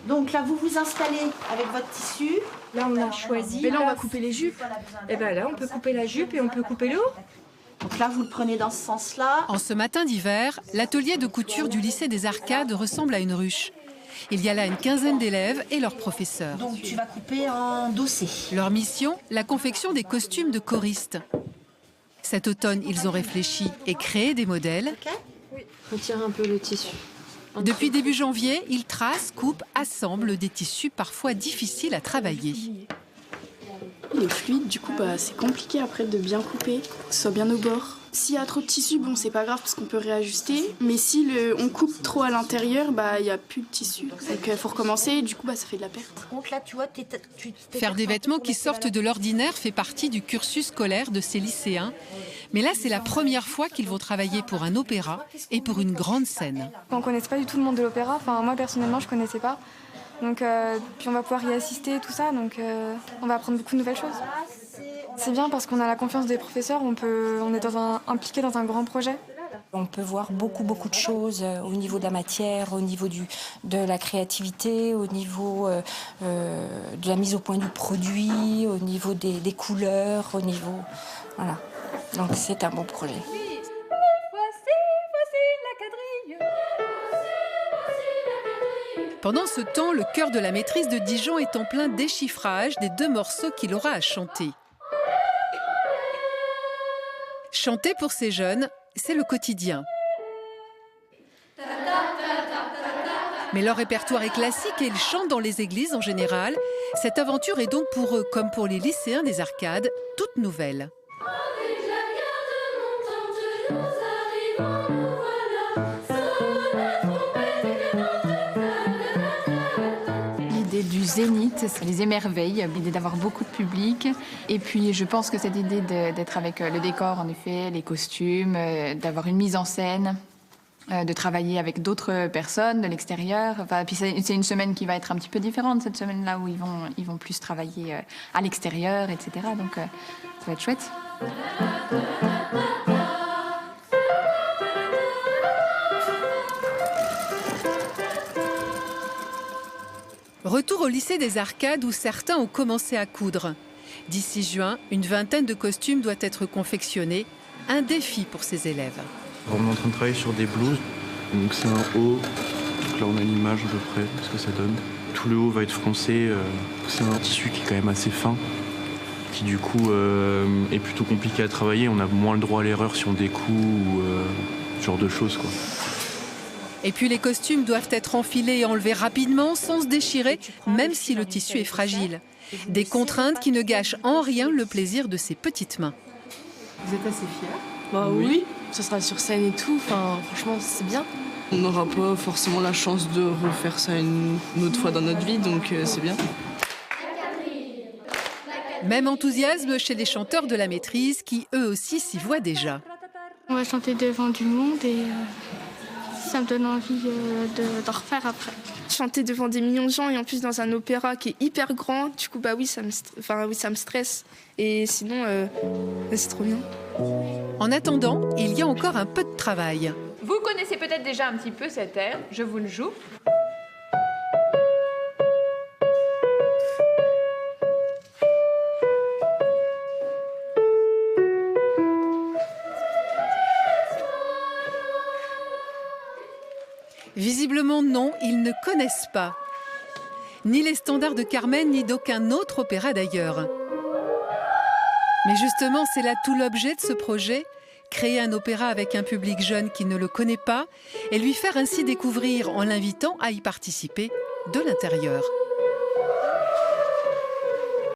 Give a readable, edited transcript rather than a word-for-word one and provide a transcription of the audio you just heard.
Donc là, vous vous installez avec votre tissu. Là, on a choisi. Et là, on va couper les jupes. Et bien là, on peut couper la jupe et on peut couper le haut. Donc là, vous le prenez dans ce sens-là. En ce matin d'hiver, l'atelier de couture du lycée des Arcades ressemble à une ruche. Il y a là une quinzaine d'élèves et leurs professeurs. Donc tu vas couper en dossé. Leur mission, la confection des costumes de choristes. Cet automne, ils ont réfléchi et créé des modèles. Oui. Retire un peu le tissu. Depuis début janvier, ils tracent, coupent, assemblent des tissus parfois difficiles à travailler. Il est fluide, du coup c'est compliqué après de bien couper, que ce soit bien au bord. S'il y a trop de tissu, bon c'est pas grave parce qu'on peut réajuster, mais si on coupe trop à l'intérieur, il n'y a plus de tissu. Donc il faut recommencer, du coup ça fait de la perte. Donc là, tu vois, Faire des vêtements qui sortent de l'ordinaire fait partie du cursus scolaire de ces lycéens. Mais là, c'est la première fois qu'ils vont travailler pour un opéra et pour une grande scène. On ne connaisse pas du tout le monde de l'opéra. Enfin, moi, personnellement, je ne connaissais pas. Donc, puis on va pouvoir y assister, tout ça. Donc, on va apprendre beaucoup de nouvelles choses. C'est bien parce qu'on a la confiance des professeurs. On est impliqué dans un grand projet. On peut voir beaucoup de choses au niveau de la matière, au niveau de la créativité, au niveau de la mise au point du produit, au niveau des couleurs, au niveau... Voilà. Donc c'est un bon projet. Pendant ce temps, le chœur de la maîtrise de Dijon est en plein déchiffrage des 2 morceaux qu'il aura à chanter. Chanter pour ces jeunes, c'est le quotidien. Mais leur répertoire est classique et ils chantent dans les églises en général. Cette aventure est donc pour eux, comme pour les lycéens des Arcades, toute nouvelle. L'idée du zénith, ça les émerveille, l'idée d'avoir beaucoup de public. Et puis je pense que cette idée d'être avec le décor, en effet, les costumes, d'avoir une mise en scène, de travailler avec d'autres personnes de l'extérieur. Enfin, puis c'est une semaine qui va être un petit peu différente, cette semaine-là où ils vont plus travailler à l'extérieur, etc. Donc ça va être chouette. Retour au lycée des Arcades où certains ont commencé à coudre. D'ici juin, une vingtaine de costumes doit être confectionnés. Un défi pour ces élèves. On est en train de travailler sur des blouses. Donc c'est un haut. Donc là on a l'image à peu près, ce que ça donne. Tout le haut va être froncé. C'est un tissu qui est quand même assez fin, qui du coup est plutôt compliqué à travailler. On a moins le droit à l'erreur si on découd ou ce genre de choses, quoi. Et puis les costumes doivent être enfilés et enlevés rapidement, sans se déchirer, même si le tissu est fragile. Des contraintes qui ne gâchent en rien le plaisir de ces petites mains. Vous êtes assez fiers? Oui, ça sera sur scène et tout. Enfin, franchement, c'est bien. On n'aura pas forcément la chance de refaire ça une autre fois dans notre vie, donc c'est bien. Même enthousiasme chez les chanteurs de la maîtrise qui, eux aussi, s'y voient déjà. On va chanter devant du monde et ça me donne envie d'en refaire après. Chanter devant des millions de gens et en plus dans un opéra qui est hyper grand, du coup oui, ça me stresse. Et sinon, c'est trop bien. En attendant, il y a encore un peu de travail. Vous connaissez peut-être déjà un petit peu cet air, je vous le joue. Visiblement non, ils ne connaissent pas. Ni les standards de Carmen, ni d'aucun autre opéra d'ailleurs. Mais justement, c'est là tout l'objet de ce projet, créer un opéra avec un public jeune qui ne le connaît pas et lui faire ainsi découvrir en l'invitant à y participer de l'intérieur.